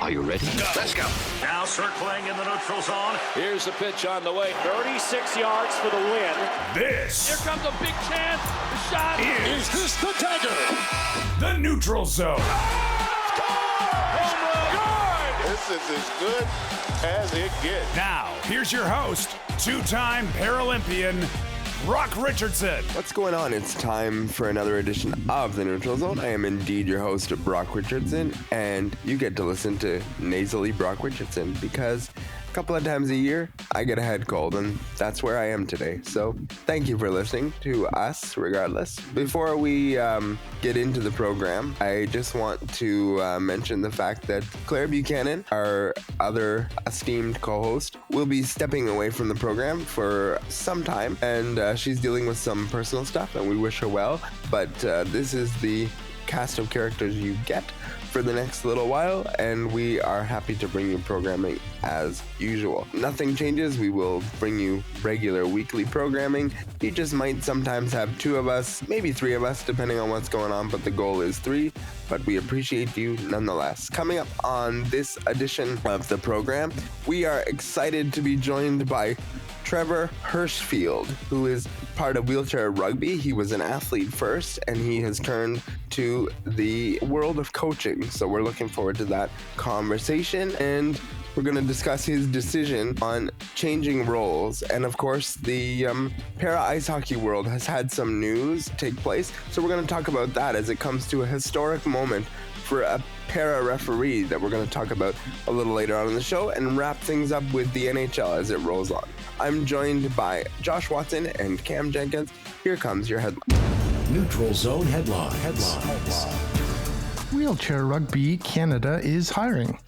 Are you ready? Let's go. Now circling in the neutral zone. Here's the pitch on the way. 36 yards for the win. This. Here comes a big chance. The shot. Is this the dagger? The neutral zone. Home run. Good. This is as good as it gets. Now, here's your host, two-time Paralympian, Brock Richardson. What's going on? It's time for another edition of The Neutral Zone. I am indeed your host, Brock Richardson, and you get to listen to nasally Brock Richardson because a couple of times a year, I get a head cold, and that's where I am today. So thank you for listening to us, regardless. Before we get into the program, I just want to mention the fact that Claire Buchanan, our other esteemed co-host, will be stepping away from the program for some time, and she's dealing with some personal stuff, and we wish her well. But this is the cast of characters you get for the next little while, and we are happy to bring you programming as usual. Nothing changes. We will bring you regular weekly programming. You just might sometimes have two of us, maybe three of us, depending on what's going on, but the goal is three. But we appreciate you nonetheless. Coming up on this edition of the program, we are excited to be joined by Trevor Hirschfield, who is part of wheelchair rugby. He was an athlete first, and he has turned to the world of coaching. So we're looking forward to that conversation, and we're going to discuss his decision on changing roles. And of course, the para ice hockey world has had some news take place. So we're going to talk about that as it comes to a historic moment for a para referee that we're going to talk about a little later on in the show, and wrap things up with the NHL as it rolls on. I'm joined by Josh Watson and Cam Jenkins. Here comes your headline. Neutral Zone headlines. Wheelchair Rugby Canada is hiring,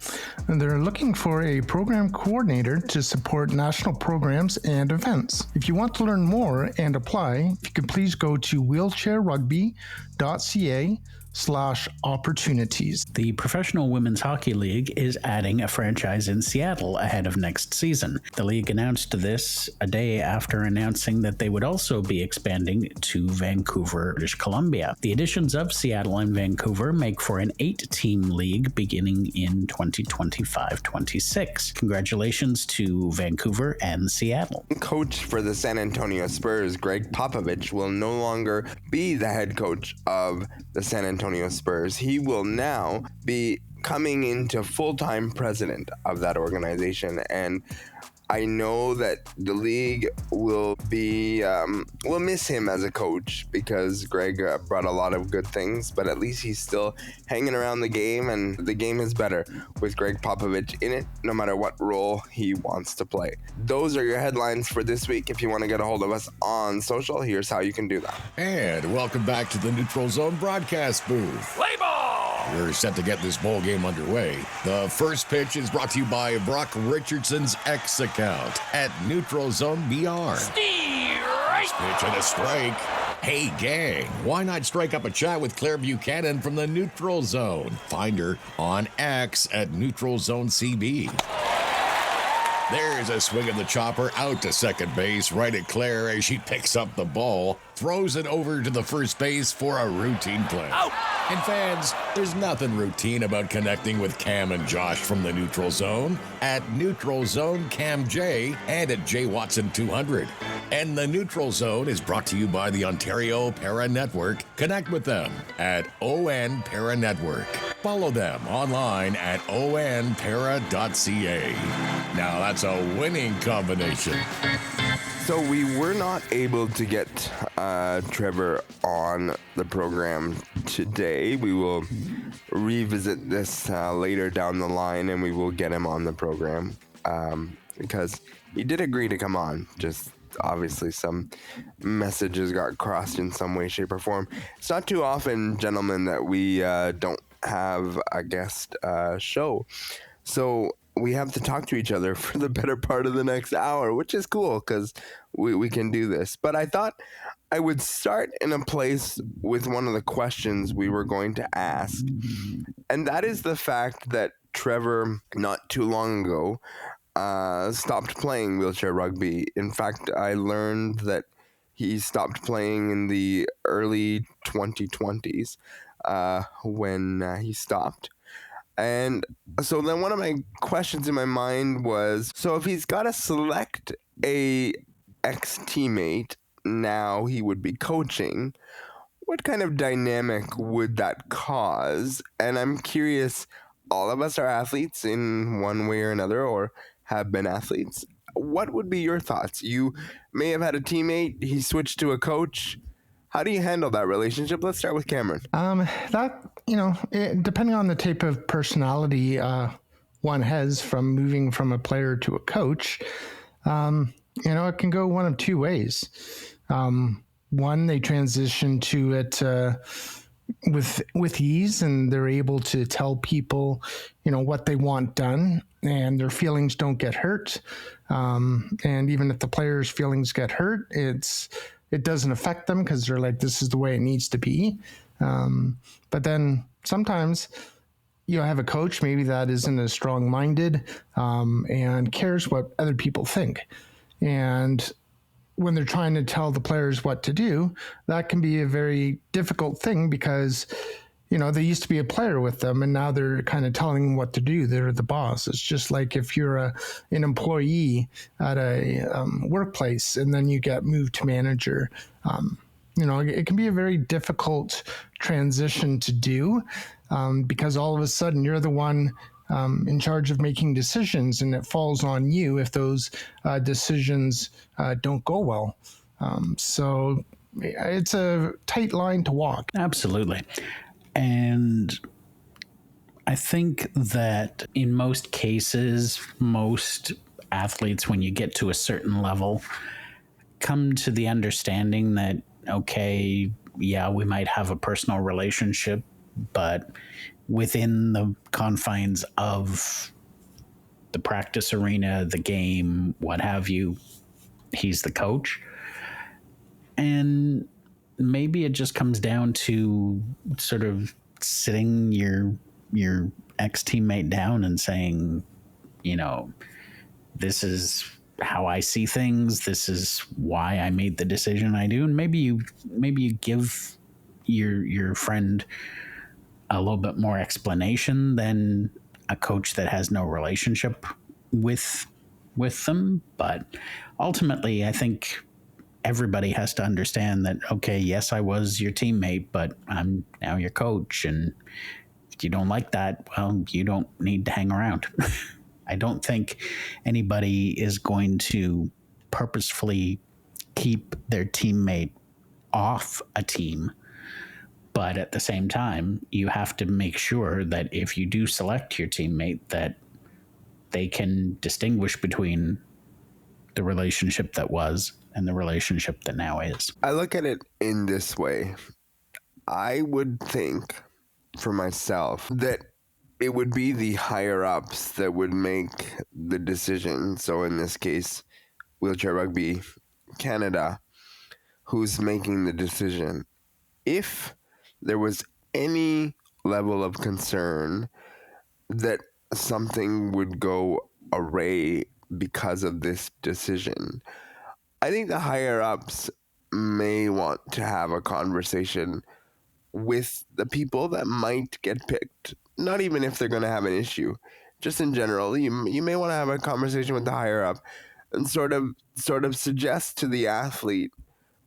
and they're looking for a program coordinator to support national programs and events. If you want to learn more and apply, if you could please go to wheelchairrugby.ca/opportunities. The Professional Women's Hockey League is adding a franchise in Seattle ahead of next season. The league announced this a day after announcing that they would also be expanding to Vancouver, British Columbia. The additions of Seattle and Vancouver make for an 8-team league beginning in 2025-26. Congratulations to Vancouver and Seattle. Coach for the San Antonio Spurs, Greg Popovich, will no longer be the head coach of the San Antonio Spurs. He will now be coming into full-time president of that organization, and I know that the league will miss him as a coach because Greg brought a lot of good things, but at least he's still hanging around the game, and the game is better with Greg Popovich in it, no matter what role he wants to play. Those are your headlines for this week. If you want to get a hold of us on social, here's how you can do that. And welcome back to the Neutral Zone broadcast booth. Play ball! We're set to get this bowl game underway. The first pitch is brought to you by Brock Richardson's X account at Neutral Zone BR. First pitch and a strike. Hey gang, why not strike up a chat with Claire Buchanan from the Neutral Zone? Find her on X at Neutral Zone CB. There's a swing of the chopper out to second base, right at Claire as she picks up the ball, throws it over to the first base for a routine play. Out! And fans, there's nothing routine about connecting with Cam and Josh from the Neutral Zone at Neutral Zone Cam J and at J Watson 200. And the Neutral Zone is brought to you by the Ontario Para Network. Connect with them at ON Para Network. Follow them online at onpara.ca. Now that's a winning combination. So we were not able to get Trevor on the program today. We will revisit this later down the line, and we will get him on the program because he did agree to come on. Just obviously some messages got crossed in some way, shape, or form. It's not too often, gentlemen, that we don't have a guest show. So we have to talk to each other for the better part of the next hour, which is cool because we can do this. But I thought I would start in a place with one of the questions we were going to ask. And that is the fact that Trevor, not too long ago, stopped playing wheelchair rugby. In fact, I learned that he stopped playing in the early 2020s when he stopped. And so then one of my questions in my mind was, so if he's got to select a ex-teammate, now he would be coaching, what kind of dynamic would that cause? And I'm curious, all of us are athletes in one way or another, or have been athletes. What would be your thoughts? You may have had a teammate, he switched to a coach. How do you handle that relationship? Let's start with Cameron. Depending on the type of personality one has from moving from a player to a coach, it can go one of two ways. One, they transition to it with ease, and they're able to tell people, what they want done, and their feelings don't get hurt. And even if the player's feelings get hurt, it doesn't affect them because they're like, this is the way it needs to be. But then sometimes you have a coach maybe that isn't as strong-minded and cares what other people think. And when they're trying to tell the players what to do, that can be a very difficult thing because, they used to be a player with them and now they're kind of telling them what to do. They're the boss. It's just like if you're an employee at a workplace and then you get moved to manager, it can be a very difficult transition to do because all of a sudden you're the one in charge of making decisions, and it falls on you if those decisions don't go well. So it's a tight line to walk. Absolutely. And I think that in most cases, most athletes, when you get to a certain level, come to the understanding that, okay, yeah, we might have a personal relationship, but within the confines of the practice arena, the game, what have you, he's the coach. And maybe it just comes down to sort of sitting your ex-teammate down and saying, this is how I see things. This is why I made the decision I do. And maybe you give your friend a little bit more explanation than a coach that has no relationship with them. But ultimately, I think everybody has to understand that, okay, yes, I was your teammate, but I'm now your coach. And if you don't like that, well, you don't need to hang around. I don't think anybody is going to purposefully keep their teammate off a team. But at the same time, you have to make sure that if you do select your teammate, that they can distinguish between the relationship that was and the relationship that now is. I look at it in this way. I would think for myself that it would be the higher ups that would make the decision. So in this case, Wheelchair Rugby Canada, who's making the decision. If there was any level of concern that something would go awry because of this decision, I think the higher ups may want to have a conversation with the people that might get picked. Not even if they're going to have an issue, just in general, you may want to have a conversation with the higher up and sort of suggest to the athlete,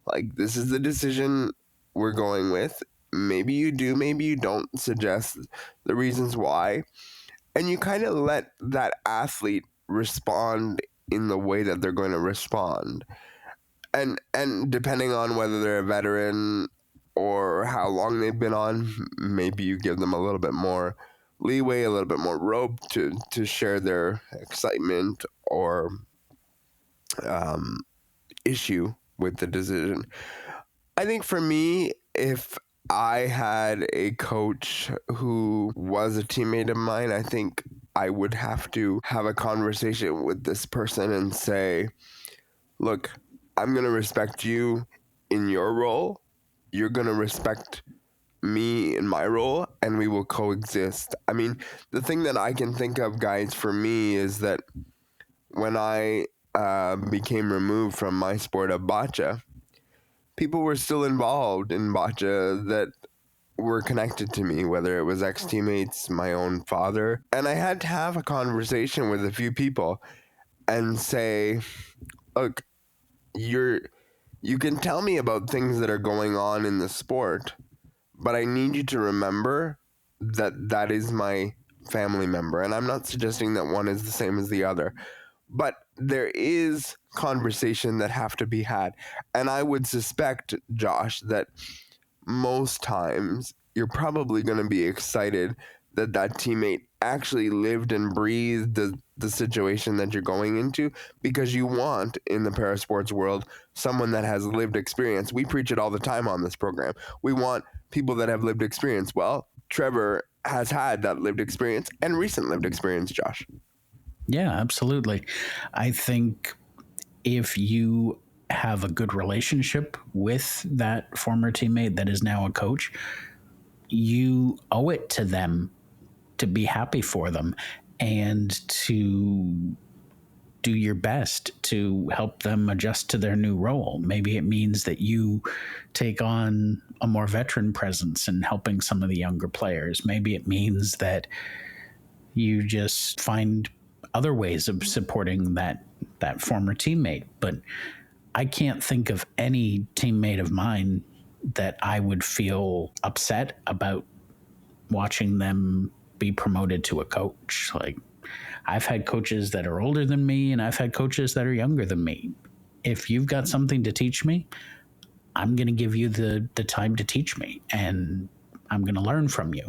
like, this is the decision we're going with. Maybe you do, maybe you don't. Suggest the reasons why, and you kind of let that athlete respond in the way that they're going to respond. And depending on whether they're a veteran or how long they've been on, maybe you give them a little bit more leeway, a little bit more rope to share their excitement or issue with the decision. I think for me, if I had a coach who was a teammate of mine, I think I would have to have a conversation with this person and say, look, I'm going to respect you in your role. You're going to respect me in my role, and we will coexist. I mean, the thing that I can think of, guys, for me is that when I became removed from my sport of bocce, people were still involved in bocce that were connected to me, whether it was ex-teammates, my own father. And I had to have a conversation with a few people and say, look, you can tell me about things that are going on in the sport, but I need you to remember that that is my family member. And I'm not suggesting that one is the same as the other, but there is conversation that have to be had. And I would suspect, Josh, that most times you're probably going to be excited that that teammate actually lived and breathed the situation that you're going into, because you want, in the parasports world, someone that has lived experience. We preach it all the time on this program. We want people that have lived experience. Well, Trevor has had that lived experience and recent lived experience, Josh. Yeah, absolutely. I think if you have a good relationship with that former teammate that is now a coach, you owe it to them to be happy for them and to do your best to help them adjust to their new role. Maybe it means that you take on a more veteran presence in helping some of the younger players. Maybe it means that you just find other ways of supporting that former teammate. But I can't think of any teammate of mine that I would feel upset about watching them be promoted to a coach. Like, I've had coaches that are older than me and I've had coaches that are younger than me. If you've got something to teach me, I'm going to give you the time to teach me, and I'm going to learn from you.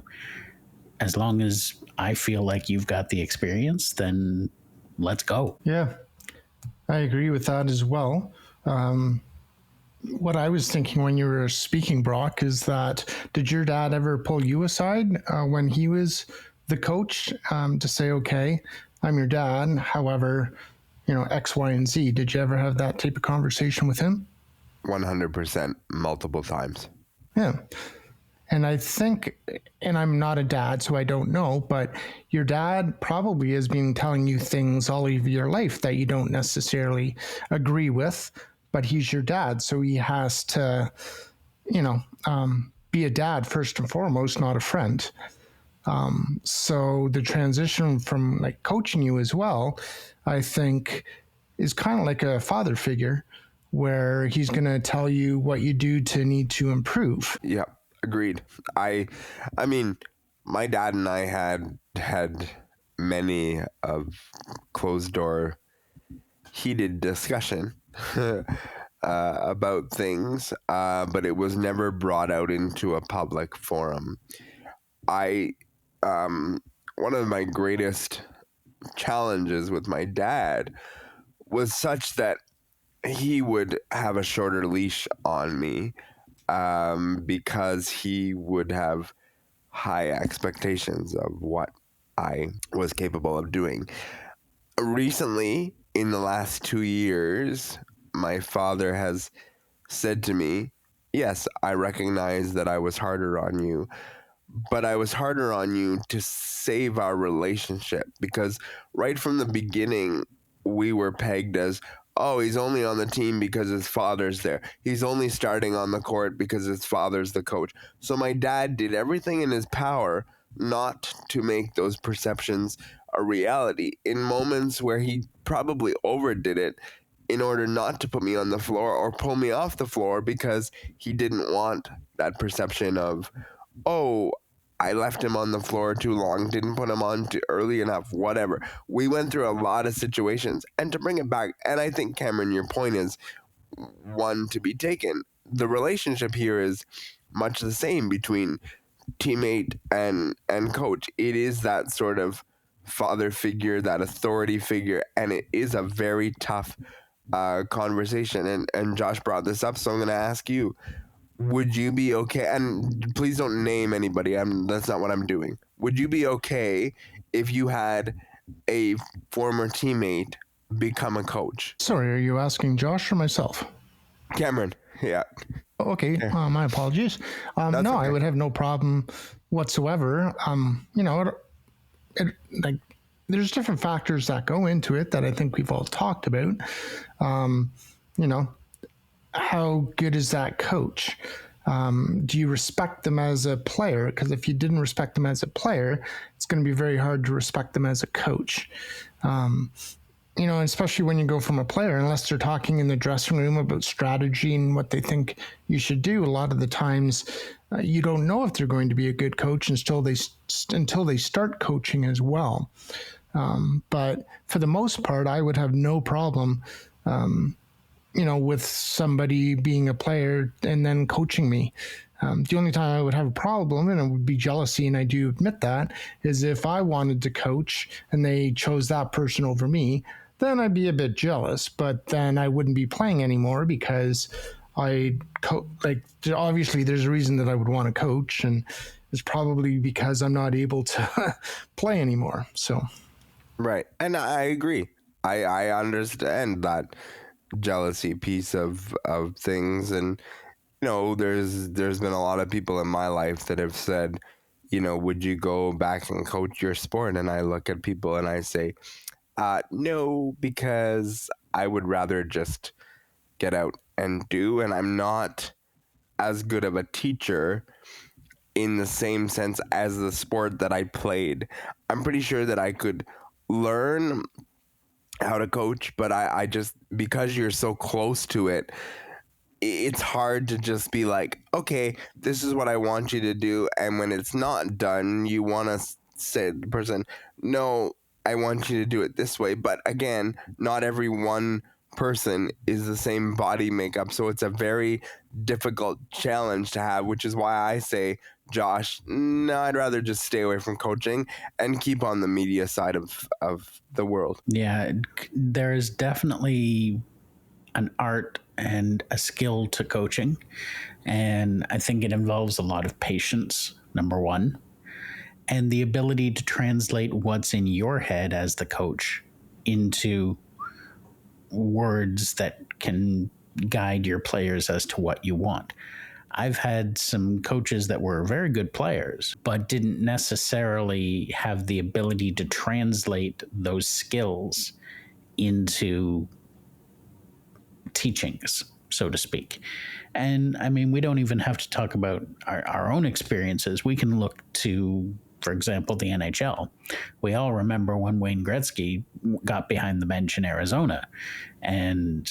As long as I feel like you've got the experience, then let's go. Yeah, I agree with that as well. What I was thinking when you were speaking, Brock, is that did your dad ever pull you aside when he was the coach to say, okay, I'm your dad, however, X, Y, and Z? Did you ever have that type of conversation with him? 100%, multiple times. Yeah. And I think, and I'm not a dad, so I don't know, but your dad probably has been telling you things all of your life that you don't necessarily agree with, but he's your dad, so he has to, be a dad first and foremost, not a friend. So the transition from like coaching you as well, I think, is kind of like a father figure where he's going to tell you what you do to need to improve. Yeah, agreed. I mean, my dad and I had many of closed door heated discussion about things, but it was never brought out into a public forum. One of my greatest challenges with my dad was such that he would have a shorter leash on me because he would have high expectations of what I was capable of doing. Recently, in the last 2 years, my father has said to me, yes, I recognize that I was harder on you, but I was harder on you to save our relationship, because right from the beginning, we were pegged as, oh, he's only on the team because his father's there. He's only starting on the court because his father's the coach. So my dad did everything in his power not to make those perceptions a reality, in moments where he probably overdid it in order not to put me on the floor or pull me off the floor, because he didn't want that perception of, oh, I left him on the floor too long, didn't put him on too early enough, whatever. We went through a lot of situations. And to bring it back, and I think, Cameron, your point is one to be taken. The relationship here is much the same between teammate and coach. It is that sort of father figure, that authority figure, and it is a very tough conversation. And Josh brought this up, so I'm going to ask you, would you be okay, and please don't name anybody, that's not what I'm doing. Would you be okay if you had a former teammate become a coach? Sorry, are you asking Josh or myself? Cameron, yeah. Okay, my apologies. No, okay. I would have no problem whatsoever. There's different factors that go into it that I think we've all talked about. How good is that coach? Do you respect them as a player? Because if you didn't respect them as a player, it's going to be very hard to respect them as a coach. Especially when you go from a player, unless they're talking in the dressing room about strategy and what they think you should do, a lot of the times you don't know if they're going to be a good coach until they start coaching as well. But for the most part, I would have no problem, with somebody being a player and then coaching me. The only time I would have a problem, and it would be jealousy, and I do admit that, is if I wanted to coach and they chose that person over me, then I'd be a bit jealous, but then I wouldn't be playing anymore because obviously there's a reason that I would want to coach, and it's probably because I'm not able to play anymore. So, right. And I agree. I understand that jealousy piece of things. And, there's been a lot of people in my life that have said, would you go back and coach your sport? And I look at people and I say, no, because I would rather just get out and do, and I'm not as good of a teacher in the same sense as the sport that I played. I'm pretty sure that I could learn how to coach, but I just, because you're so close to it, it's hard to just be like, okay, this is what I want you to do. And when it's not done, you want to say to the person, no, I want you to do it this way. But again, not every one person is the same body makeup. So it's a very difficult challenge to have, which is why I say, Josh, no, I'd rather just stay away from coaching and keep on the media side of the world. Yeah, there is definitely an art and a skill to coaching. And I think it involves a lot of patience, number one, and the ability to translate what's in your head as the coach into words that can guide your players as to what you want. I've had some coaches that were very good players, but didn't necessarily have the ability to translate those skills into teachings, so to speak. And I mean, we don't even have to talk about our own experiences. We can look to, for example, the NHL. We all remember when Wayne Gretzky got behind the bench in Arizona. And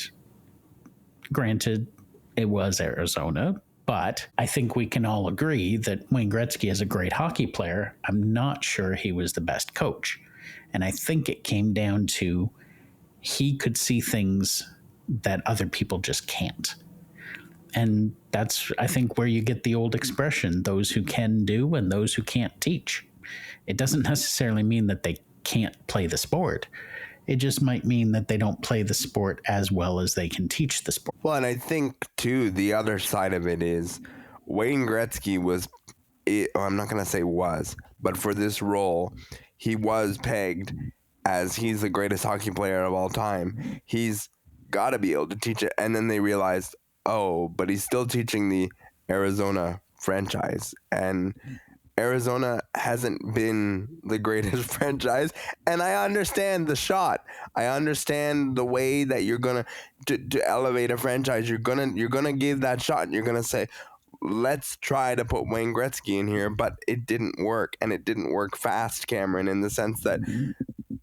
granted, it was Arizona, but I think we can all agree that Wayne Gretzky is a great hockey player. I'm not sure he was the best coach. And I think it came down to he could see things that other people just can't. And that's, I think, where you get the old expression, those who can do and those who can't teach. It doesn't necessarily mean that they can't play the sport. It just might mean that they don't play the sport as well as they can teach the sport. Well, and I think, too, the other side of it is Wayne Gretzky was, I'm not going to say was, but for this role, he was pegged as he's the greatest hockey player of all time. He's got to be able to teach it. And then they realized, oh, but he's still teaching the Arizona franchise. And Arizona hasn't been the greatest franchise. And I understand the shot. I understand the way that you're going to elevate a franchise. You're going to give that shot and you're going to say, let's try to put Wayne Gretzky in here. But it didn't work. And it didn't work fast, Cameron, in the sense that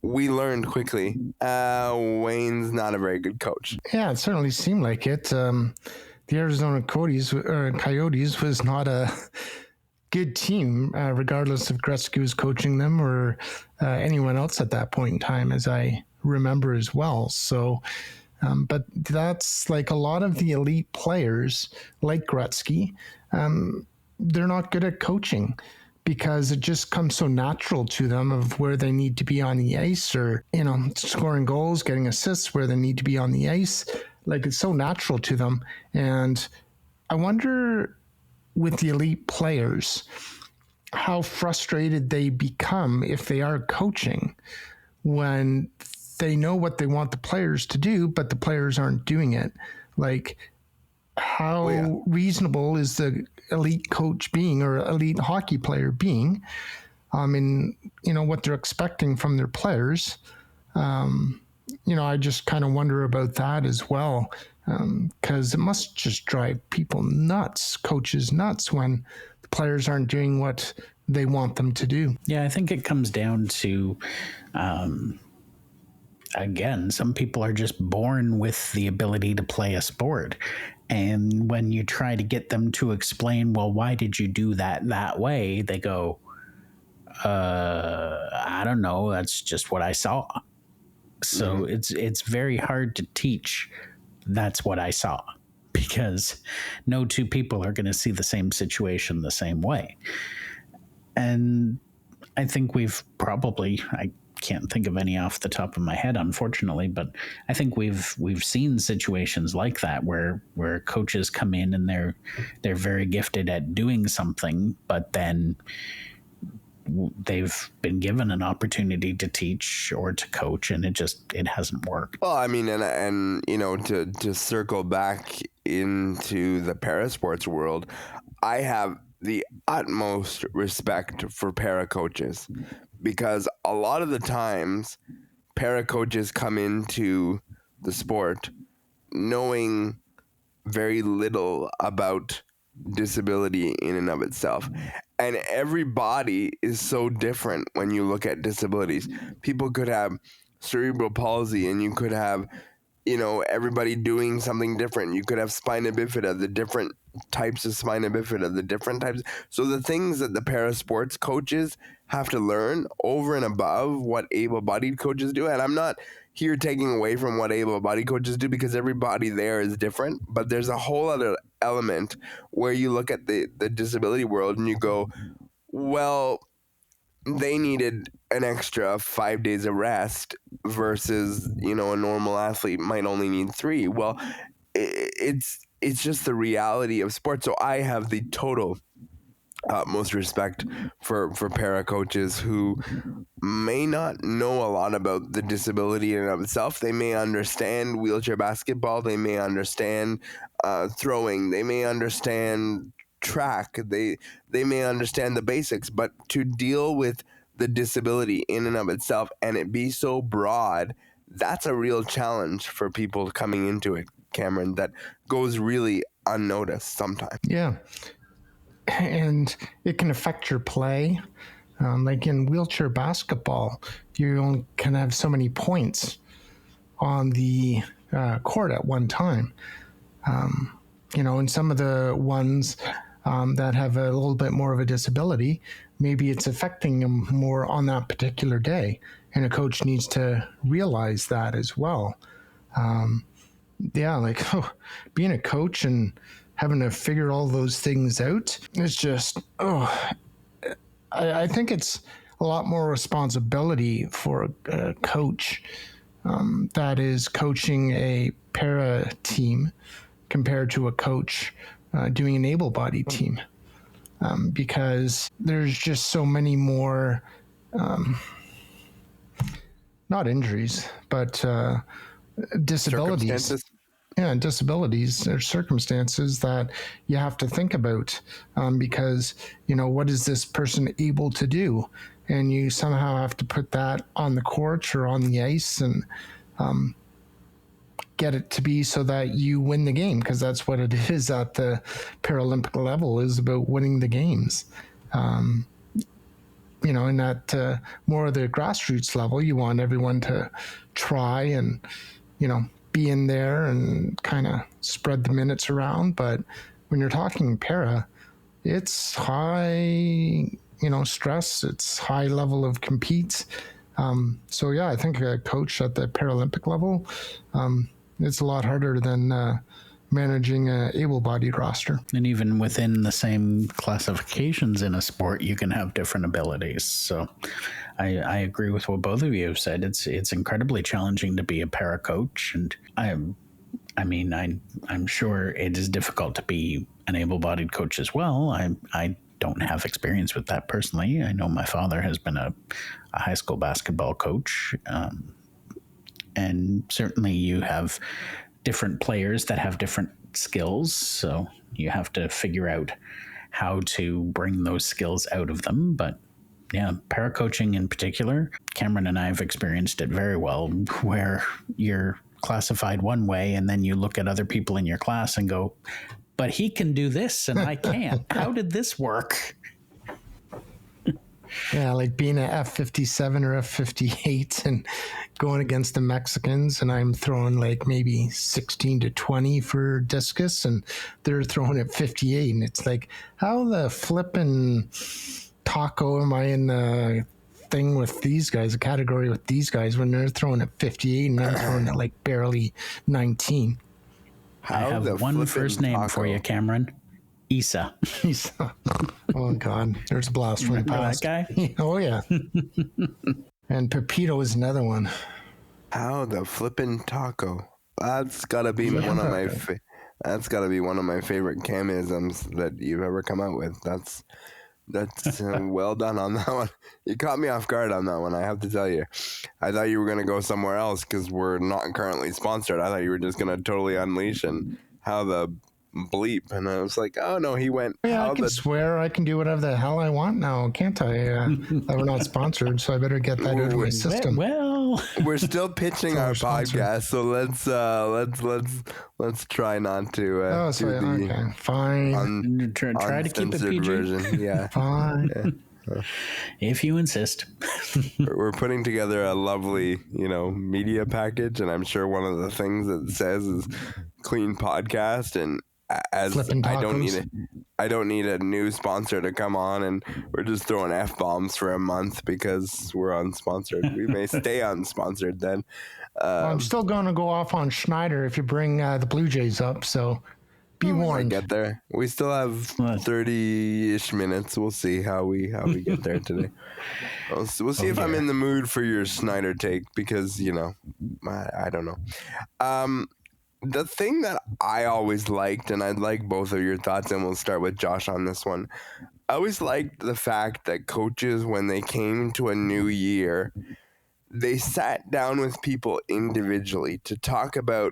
we learned quickly, Wayne's not a very good coach. Yeah, it certainly seemed like it. The Arizona Coyotes was not a good team, regardless if Gretzky was coaching them or anyone else at that point in time, as I remember as well. So, but that's like a lot of the elite players, like Gretzky, they're not good at coaching, because it just comes so natural to them of where they need to be on the ice, or, scoring goals, getting assists where they need to be on the ice. Like, it's so natural to them. And I wonder with the elite players, how frustrated they become if they are coaching when they know what they want the players to do, but the players aren't doing it. Like, how reasonable is the elite coach being, or elite hockey player being, in what they're expecting from their players? I just kind of wonder about that as well. because it must just drive people nuts, coaches nuts, when the players aren't doing what they want them to do. Yeah, I think it comes down to, again, some people are just born with the ability to play a sport. And when you try to get them to explain, well, why did you do that way? They go, I don't know. That's just what I saw. So it's very hard to teach. That's what I saw, because no two people are going to see the same situation the same way. And I think we've probably, I can't think of any off the top of my head, unfortunately, but I think we've seen situations like that where coaches come in and they're very gifted at doing something, but then they've been given an opportunity to teach or to coach, and it hasn't worked. Well, I mean, and you know, to circle back into the parasports world, I have the utmost respect for para coaches, because a lot of the times para coaches come into the sport knowing very little about disability in and of itself. And every body is so different when you look at disabilities. People could have cerebral palsy, and you could have, you know, everybody doing something different. You could have spina bifida, the different types of spina bifida, the different types. So the things that the para sports coaches have to learn over and above what able-bodied coaches do, and I'm not here taking away from what able-bodied coaches do, because everybody there is different, but there's a whole other element where you look at the disability world and you go, well, they needed an extra 5 days of rest versus, you know, a normal athlete might only need 3. Well, it's just the reality of sports. So I have the total most respect for para coaches who may not know a lot about the disability in and of itself. They may understand wheelchair basketball. They may understand throwing. They may understand track. They may understand the basics. But to deal with the disability in and of itself and it be so broad, that's a real challenge for people coming into it, Cameron, that goes really unnoticed sometimes. Yeah. And it can affect your play. Like in wheelchair basketball, you only can have so many points on the court at one time. You know, and some of the ones that have a little bit more of a disability, maybe it's affecting them more on that particular day. And a coach needs to realize that as well. Being a coach and having to figure all those things out is just, I think it's a lot more responsibility for a coach that is coaching a para team compared to a coach doing an able-bodied team, because there's just so many more, not injuries, but disabilities. Yeah, disabilities or circumstances that you have to think about, because, you know, what is this person able to do? And you somehow have to put that on the court or on the ice and get it to be so that you win the game, because that's what it is at the Paralympic level, is about winning the games. You know, and at more of the grassroots level, you want everyone to try and, you know, be in there and kind of spread the minutes around. But when you're talking para, it's high, you know, stress, it's high level of compete. So yeah, I think a coach at the Paralympic level, it's a lot harder than managing an able-bodied roster. And even within the same classifications in a sport, you can have different abilities. So I agree with what both of you have said. It's incredibly challenging to be a para coach, and I'm sure it is difficult to be an able-bodied coach as well. I don't have experience with that personally. I know my father has been a high school basketball coach, and certainly you have different players that have different skills, so you have to figure out how to bring those skills out of them. But yeah, para coaching in particular, Cameron and I have experienced it very well, where you're classified one way, and then you look at other people in your class and go, but he can do this and I can't. How did this work? Yeah, like being an F-57 or F-58 and going against the Mexicans, and I'm throwing like maybe 16 to 20 for discus, and they're throwing at 58, and it's like, how the flippin' taco am I in the thing with these guys, a category with these guys, when they're throwing at 58 and I'm throwing at like barely 19? I have one first name for you, Cameron. Isa. Isa. Oh, God. There's a blast from the past. That guy? Oh, yeah. And Pepito is another one. How the flippin' taco? That's gotta be one of my. That's gotta be one of my favorite camisms that you've ever come out with. That's well done on that one. You caught me off guard on that one, I have to tell you. I thought you were gonna go somewhere else because we're not currently sponsored. I thought you were just gonna totally unleash and how the bleep, and I was like, oh no, he went. Yeah, I can swear I can do whatever the hell I want now, can't I? We're not sponsored, so I better get that out of my system. Well, we're still pitching our podcast, so let's try not to do the okay, fine. Try to keep it PG version. Yeah, fine. Yeah. If you insist. We're putting together a lovely, media package, and I'm sure one of the things that it says is clean podcast, and as I don't need a new sponsor to come on, and we're just throwing F-bombs for a month because we're unsponsored. We may stay unsponsored then. I'm still going to go off on Schneider if you bring the Blue Jays up, so be warned. Get there. We still have 30-ish minutes. We'll see how we get there today. We'll see if I'm in the mood for your Schneider take because, I don't know. The thing that I always liked, and I'd like both of your thoughts, and we'll start with Josh on this one. I always liked the fact that coaches, when they came to a new year, they sat down with people individually to talk about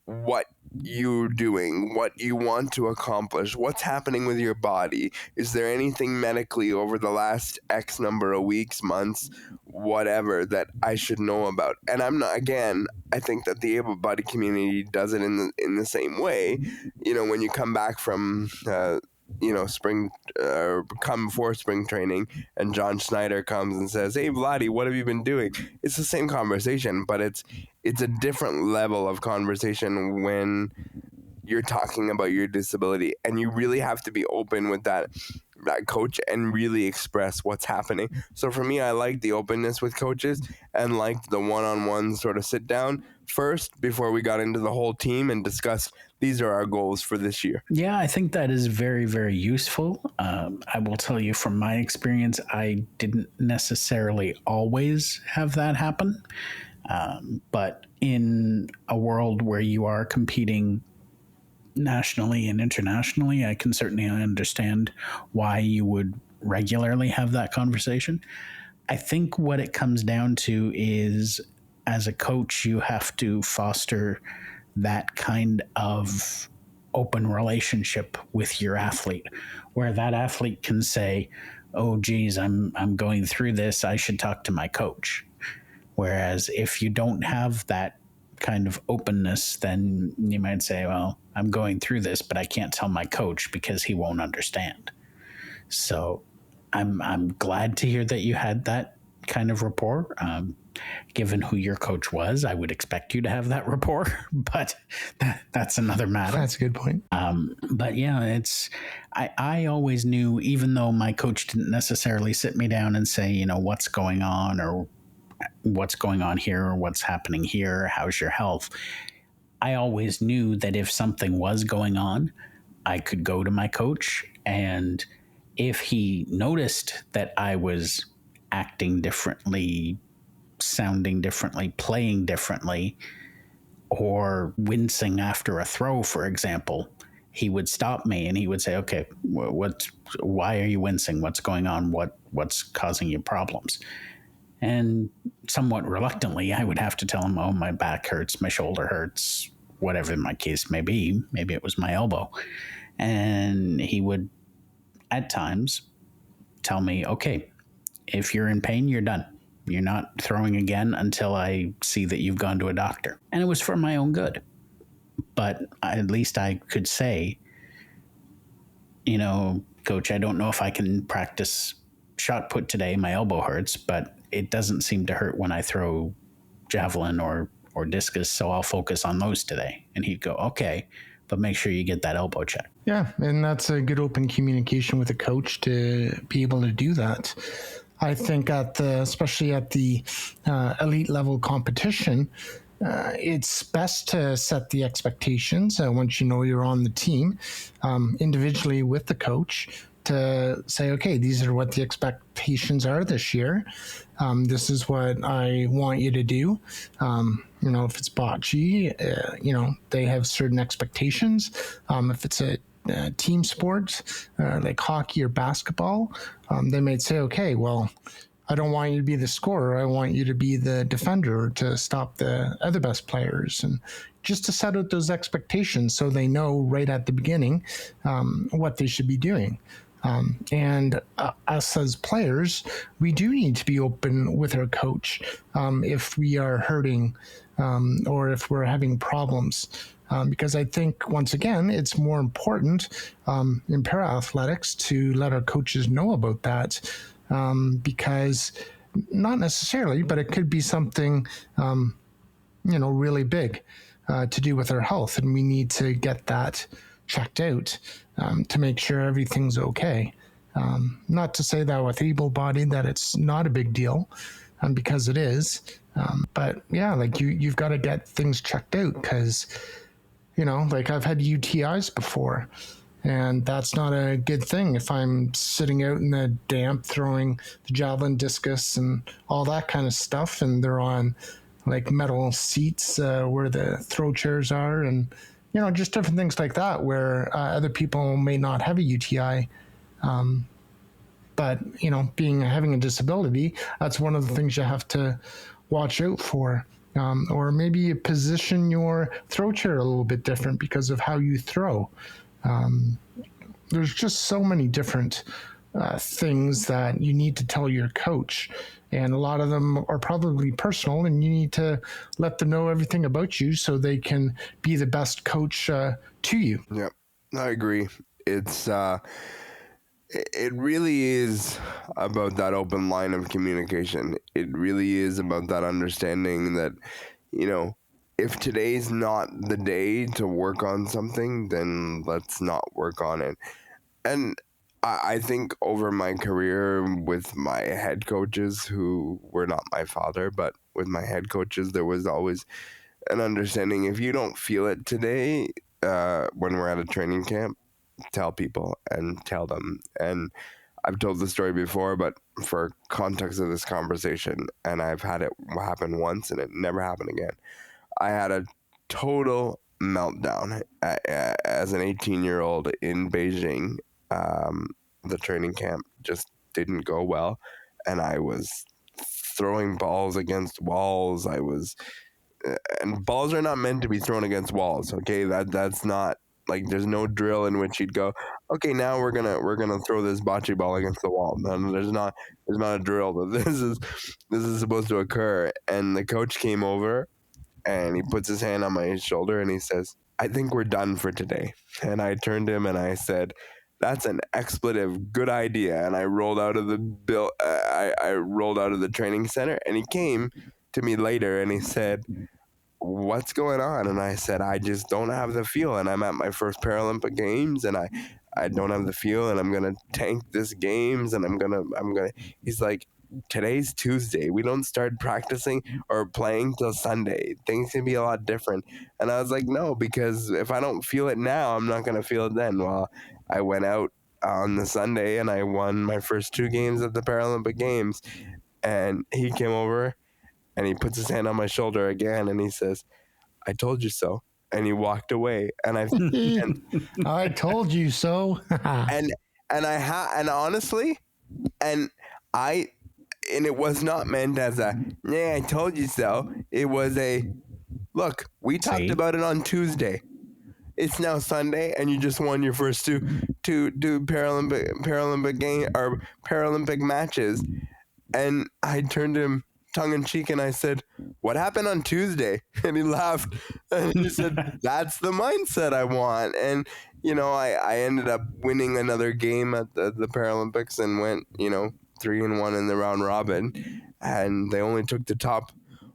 what you're doing, what you want to accomplish, what's happening with your body. Is there anything medically over the last X number of weeks, months, whatever, that I should know about? And I'm not, again, I think that the able-bodied community does it in the same way. When you come back from spring, come before spring training, and John Schneider comes and says, "Hey, Vladdy, what have you been doing?" It's the same conversation, but it's a different level of conversation when you're talking about your disability, and you really have to be open with that coach and really express what's happening. So for me, I like the openness with coaches and liked the one-on-one sort of sit down first before we got into the whole team and discussed these are our goals for this year. Yeah, I think that is very, very useful. I will tell you from my experience, I didn't necessarily always have that happen. But in a world where you are competing nationally and internationally, I can certainly understand why you would regularly have that conversation. I think what it comes down to is, as a coach, you have to foster that kind of open relationship with your athlete, where that athlete can say, "Oh, geez, I'm going through this. I should talk to my coach." Whereas if you don't have that kind of openness, then you might say, "Well, I'm going through this, but I can't tell my coach because he won't understand." So I'm glad to hear that you had that kind of rapport. Given who your coach was, I would expect you to have that rapport, but that's another matter. That's a good point. But yeah, I always knew, even though my coach didn't necessarily sit me down and say, what's going on, or what's going on here, or what's happening here, how's your health? I always knew that if something was going on, I could go to my coach, and if he noticed that I was acting differently, sounding differently, playing differently, or wincing after a throw, for example, he would stop me and he would say, "Okay, why are you wincing? What's going on? What's causing you problems?" And somewhat reluctantly, I would have to tell him, "Oh, my back hurts, my shoulder hurts," whatever my case may be. Maybe it was my elbow. And he would, at times, tell me, "Okay, if you're in pain, you're done. You're not throwing again until I see that you've gone to a doctor. And it was for my own good. But at least I could say, Coach, I don't know if I can practice shot put today. My elbow hurts, but it doesn't seem to hurt when I throw javelin or discus, so I'll focus on those today. And he'd go, okay, but make sure you get that elbow checked. Yeah, and that's a good open communication with a coach to be able to do that. I think especially at the elite level competition, it's best to set the expectations once you know you're on the team, individually with the coach, to say, okay, these are what the expectations are this year. This is what I want you to do. If it's bocce, they have certain expectations. If it's a team sport like hockey or basketball, they might say, okay, well, I don't want you to be the scorer. I want you to be the defender to stop the other best players, and just to set out those expectations so they know right at the beginning what they should be doing. And us as players, we do need to be open with our coach if we are hurting or if we're having problems. Because I think, once again, it's more important in para-athletics to let our coaches know about that, because not necessarily, but it could be something, really big to do with our health, and we need to get that checked out to make sure everything's okay. Not to say that with able-bodied that it's not a big deal, because it is. But yeah, like you've got to get things checked out, because I've had UTIs before, and that's not a good thing if I'm sitting out in the damp throwing the javelin, discus, and all that kind of stuff, and they're on like metal seats where the throw chairs are, and just different things like that where other people may not have a UTI. But having a disability, that's one of the things you have to watch out for. Or maybe you position your throw chair a little bit different because of how you throw. There's just so many different things that you need to tell your coach. And a lot of them are probably personal, and you need to let them know everything about you so they can be the best coach to you. Yeah, I agree. It's it really is about that open line of communication. It really is about that understanding that, if today's not the day to work on something, then let's not work on it. And I think over my career with my head coaches, who were not my father, but with my head coaches, there was always an understanding. If you don't feel it today, when we're at a training camp, tell people and tell them. And I've told the story before, but for context of this conversation, and I've had it happen once and it never happened again. I had a total meltdown as an 18-year-old in Beijing. The training camp just didn't go well, and I was throwing balls against walls. And balls are not meant to be thrown against walls. Okay, that's not like, there's no drill in which you'd go, okay, now we're gonna throw this bocce ball against the wall. No, there's not a drill. But this is supposed to occur. And the coach came over, and he puts his hand on my shoulder, and he says, "I think we're done for today." And I turned to him and I said, "That's an expletive. Good idea." And I rolled out of the I rolled out of the training center, and he came to me later and he said, "What's going on?" And I said, "I just don't have the feel, and I'm at my first Paralympic Games, and I don't have the feel, and I'm gonna tank this games, and I'm gonna." He's like, "Today's Tuesday. We don't start practicing or playing till Sunday. Things can be a lot different." And I was like, "No, because if I don't feel it now, I'm not gonna feel it then." Well, I went out on the Sunday and I won my first 2 games at the Paralympic Games, and he came over and he puts his hand on my shoulder again and he says, "I told you so." And he walked away. And I told you so. and honestly, and it was not meant as a, "Yeah, I told you so." It was a, "Look, we talked about it on Tuesday. It's now Sunday, and you just won your first two Paralympic game or Paralympic matches." And I turned to him tongue-in-cheek, and I said, what happened on Tuesday? And he laughed, and he said, that's the mindset I want. And, I ended up winning another game at the Paralympics and went, 3-1 in the round robin, and they only took the top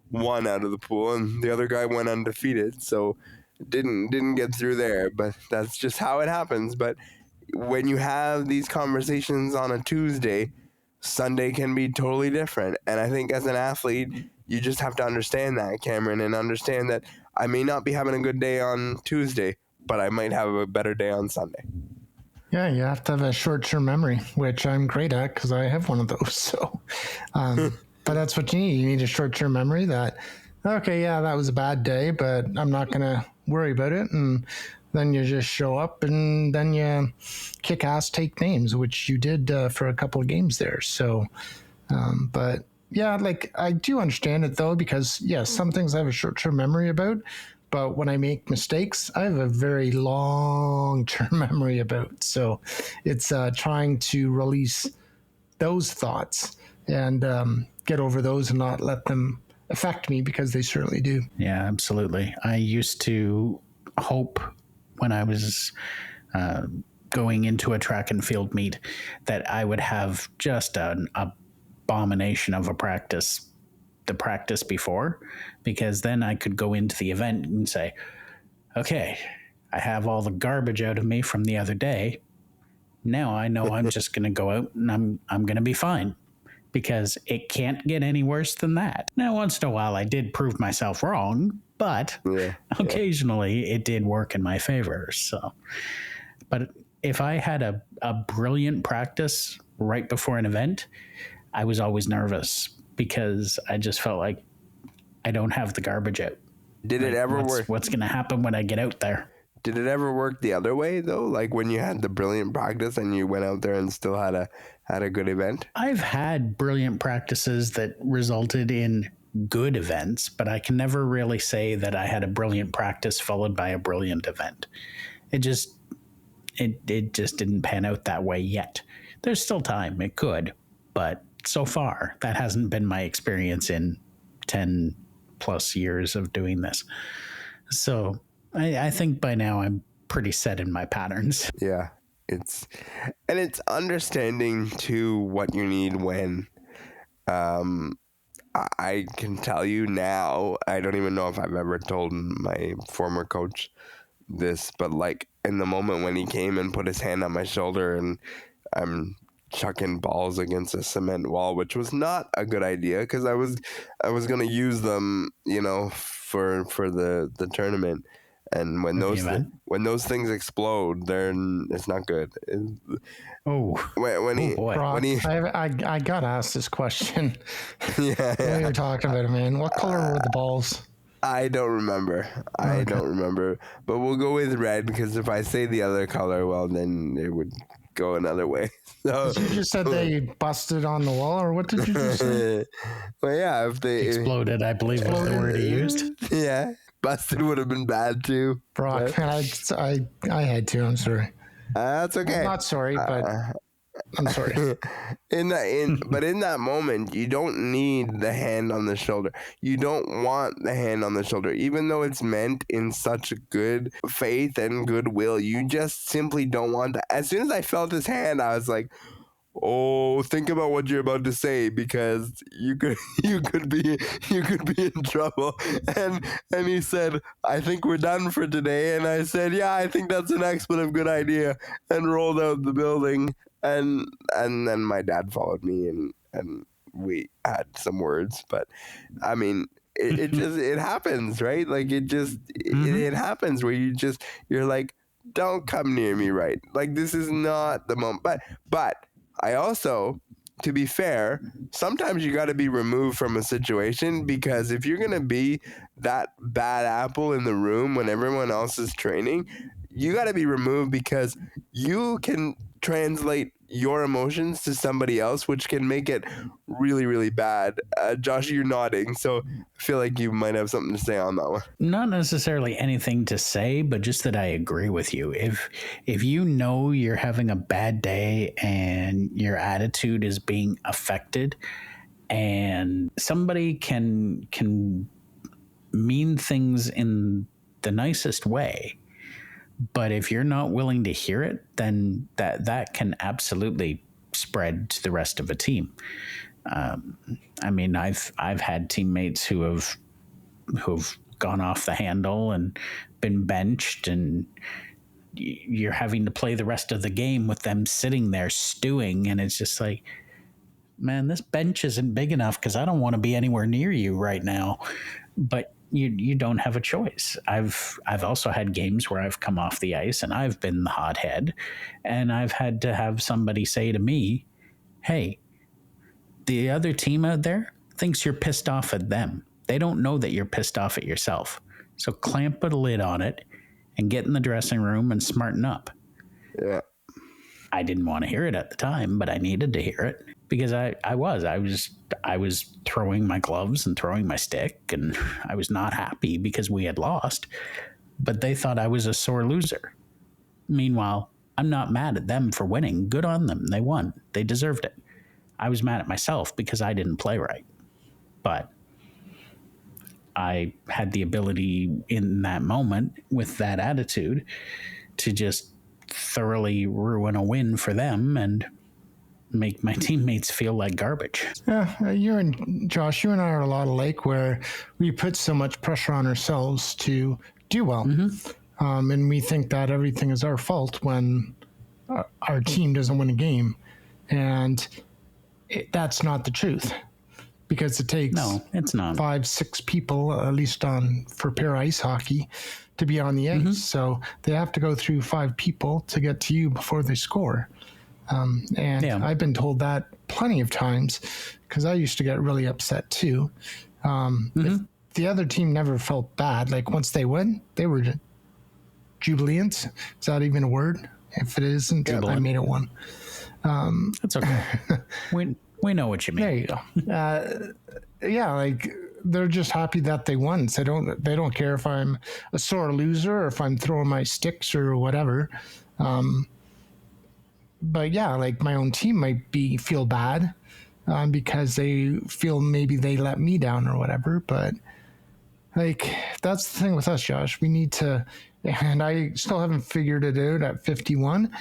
one out of the pool, and the other guy went undefeated, so didn't get through there. But that's just how it happens. But when you have these conversations on a Tuesday, Sunday can be totally different. And I think as an athlete, you just have to understand that, Cameron, and understand that I may not be having a good day on Tuesday, but I might have a better day on Sunday. Yeah, you have to have a short-term memory, which I'm great at because I have one of those. So, but that's what you need. You need a short-term memory that, okay, yeah, that was a bad day, but I'm not going to worry about it. And then you just show up and then you kick ass, take names, which you did for a couple of games there. So, but yeah, like I do understand it though, because yes, some things I have a short-term memory about, but when I make mistakes, I have a very long-term memory about. So it's trying to release those thoughts and get over those and not let them affect me, because they certainly do. Yeah, absolutely. I used to hope when I was going into a track and field meet that I would have just an abomination of a practice the practice before, because then I could go into the event and say, okay, I have all the garbage out of me from the other day. Now I know I'm just going to go out and I'm going to be fine, because it can't get any worse than that. Now, once in a while I did prove myself wrong, but occasionally it did work in my favor. So, but if I had a brilliant practice right before an event, I was always nervous because I just felt like I don't have the garbage out. Did it ever work? What's going to happen when I get out there? Did it ever work the other way though? Like when you had the brilliant practice and you went out there and still had a good event? I've had brilliant practices that resulted in good events, but I can never really say that I had a brilliant practice followed by a brilliant event. It just didn't pan out that way yet. There's still time. It could, but so far that hasn't been my experience in 10 plus years of doing this. So I think by now I'm pretty set in my patterns. Yeah. It's understanding too what you need when. I can tell you now, I don't even know if I've ever told my former coach this, but like in the moment when he came and put his hand on my shoulder and I'm chucking balls against a cement wall, which was not a good idea because I was going to use them, for the tournament. And when those things explode, then it's not good. I got asked this question. Yeah, when you were talking about it, man. What color were the balls? I don't remember. I don't remember. But we'll go with red because if I say the other color, well, then it would go another way. So you just said they busted on the wall, or what did you just say? Well, yeah, if they exploded, I believe was the word he used. Yeah. Busted would have been bad too. Brock, I had to. I'm sorry. That's okay. I'm not sorry, but I'm sorry. But in that moment, you don't need the hand on the shoulder. You don't want the hand on the shoulder, even though it's meant in such good faith and goodwill. You just simply don't want that. As soon as I felt his hand, I was like, oh, think about what you're about to say because you could be in trouble. And he said, I think we're done for today. And I said, yeah, I think that's an excellent good idea, and rolled out the building. And then my dad followed me and we had some words. But I mean, it just it happens, right? Like it happens where you're like, don't come near me, right? Like this is not the moment. But I also, to be fair, sometimes you got to be removed from a situation because if you're going to be that bad apple in the room when everyone else is training, you got to be removed because you can translate your emotions to somebody else, which can make it really, really bad. Josh, you're nodding, so I feel like you might have something to say on that one. Not necessarily anything to say, but just that I agree with you. If you know you're having a bad day and your attitude is being affected, And somebody can mean things in the nicest way, but if you're not willing to hear it, then that can absolutely spread to the rest of a team. I mean, I've had teammates who've gone off the handle and been benched, and you're having to play the rest of the game with them sitting there stewing, and it's just like, man, this bench isn't big enough because I don't want to be anywhere near you right now. But you don't have a choice. I've also had games where I've come off the ice and I've been the hothead, and I've had to have somebody say to me, hey, the other team out there thinks you're pissed off at them. They don't know that you're pissed off at yourself. So clamp a lid on it and get in the dressing room and smarten up. Yeah. I didn't want to hear it at the time, but I needed to hear it because I was throwing my gloves and throwing my stick, and I was not happy because we had lost, but they thought I was a sore loser. Meanwhile, I'm not mad at them for winning. Good on them. They won. They deserved it. I was mad at myself because I didn't play right, but I had the ability in that moment with that attitude to just thoroughly ruin a win for them and make my teammates feel like garbage. Josh, you and I are a lot alike, where we put so much pressure on ourselves to do well. And we think that everything is our fault when our team doesn't win a game. And that's not the truth, because it takes it's not 5-6 people, at least for pair ice hockey, to be on the ice. So they have to go through 5 people to get to you before they score. I've been told that plenty of times, because I used to get really upset too. If the other team never felt bad. Like once they win, they were jubilant. Is that even a word? If it isn't, I made it one. That's okay. We know what you mean. There you go. Like they're just happy that they won. So they don't care if I'm a sore loser or if I'm throwing my sticks or whatever. But yeah, like my own team might feel bad because they feel maybe they let me down or whatever. But like that's the thing with us, Josh. We need to, and I still haven't figured it out at 51.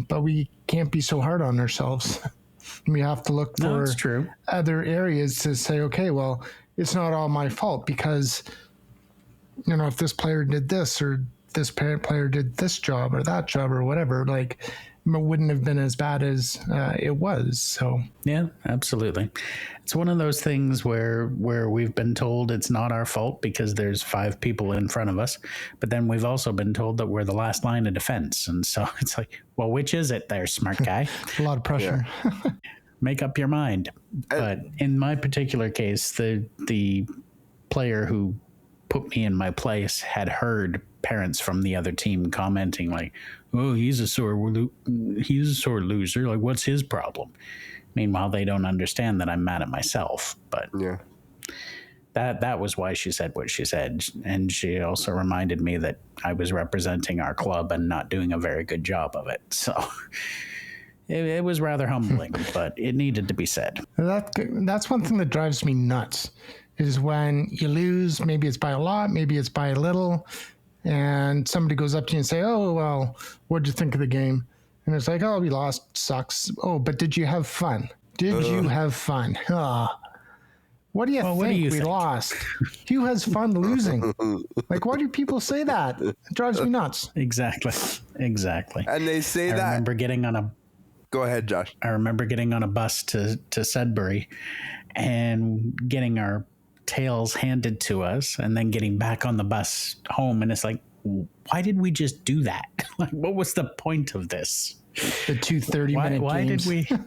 But we can't be so hard on ourselves. We have to look for other areas to say, okay, well, it's not all my fault because, if this player did this or this player did this job or that job or whatever, like it wouldn't have been as bad as it was. So yeah, absolutely. It's one of those things where we've been told it's not our fault because there's 5 people in front of us, but then we've also been told that we're the last line of defense. And so it's like, well, which is it there, smart guy? A lot of pressure. Yeah. Make up your mind. But in my particular case, the player who put me in my place had heard parents from the other team commenting like, oh, he's a sore loser. Like, what's his problem? Meanwhile, they don't understand that I'm mad at myself. But yeah, that was why she said what she said. And she also reminded me that I was representing our club and not doing a very good job of it. So it was rather humbling, but it needed to be said. That's one thing that drives me nuts is when you lose, maybe it's by a lot, maybe it's by a little, and somebody goes up to you and say, oh, well, what'd you think of the game? And it's like, oh, we lost, sucks. Oh, but did you have fun? Did you have fun? What do you think? We lost. Who has fun losing? Like, why do people say that? It drives me nuts. Exactly. And they say that. I remember getting on a... Go ahead, Josh. I remember getting on a bus to Sudbury and getting our tails handed to us and then getting back on the bus home. And it's like, why did we just do that? Like, what was the point of this? The 2 30-minute why games. Did we?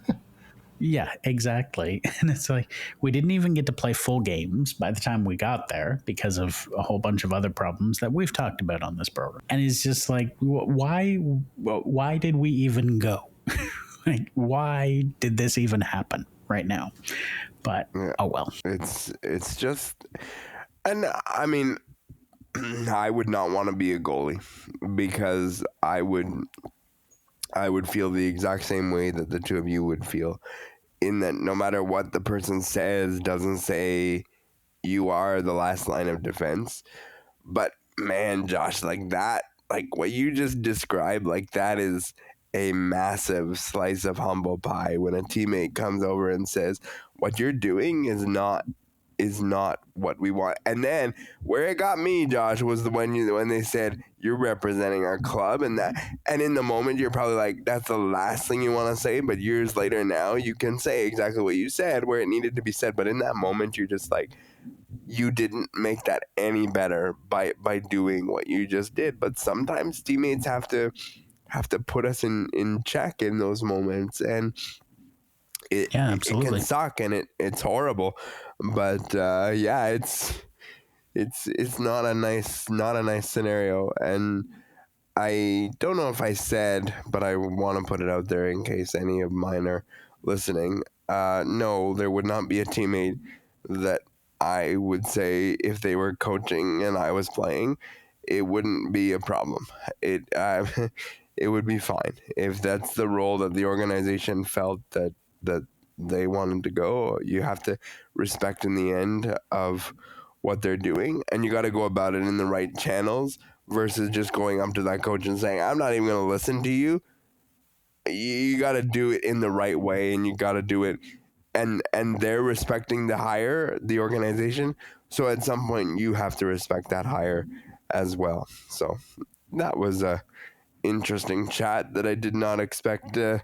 Yeah, exactly. And it's like, we didn't even get to play full games by the time we got there because of a whole bunch of other problems that we've talked about on this program. And it's just like, why did we even go? Like, why did this even happen right now? But, oh well. It's just, and I mean, I would not want to be a goalie because I would feel the exact same way that the two of you would feel in that no matter what the person says, doesn't say you are the last line of defense. But man, Josh, like that, like what you just described, like that is a massive slice of humble pie when a teammate comes over and says, what you're doing is not what we want. And then where it got me, Josh, was when they said you're representing our club, and in the moment you're probably like, that's the last thing you want to say, but years later now you can say exactly what you said where it needed to be said. But in that moment you're just like, you didn't make that any better by doing what you just did. But sometimes teammates have to put us in check in those moments, and it can suck, and it's horrible. But it's not a nice scenario. And I don't know if I said, but I want to put it out there in case any of mine are listening. No, there would not be a teammate that I would say if they were coaching and I was playing, it wouldn't be a problem. It would be fine if that's the role that the organization felt that they wanted to go. You have to respect in the end of what they're doing, and you got to go about it in the right channels versus just going up to that coach and saying, I'm not even going to listen to you. You got to do it in the right way, and you got to do it. And they're respecting the organization. So at some point you have to respect that hire as well. So that was a interesting chat that I did not expect to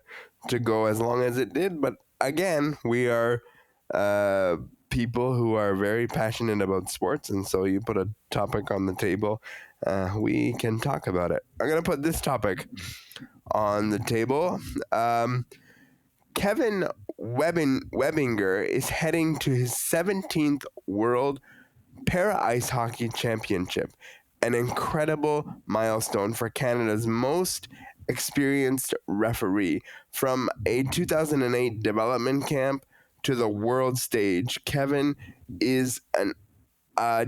go as long as it did. But again, we are people who are very passionate about sports. And so you put a topic on the table, we can talk about it. I'm going to put this topic on the table. Kevin Webinger is heading to his 17th World Para Ice Hockey Championship, an incredible milestone for Canada's most experienced referee. From a 2008 development camp to the world stage, Kevin is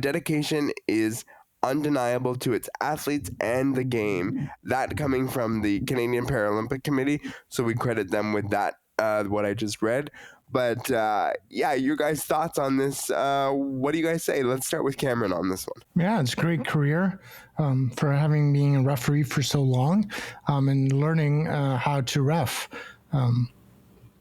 dedication is undeniable to its athletes and the game. That coming from the Canadian Paralympic Committee, so we credit them with that. What I just read. But your guys' thoughts on this. What do you guys say? Let's start with Cameron on this one. Yeah, it's a great career for having been a referee for so long and learning how to ref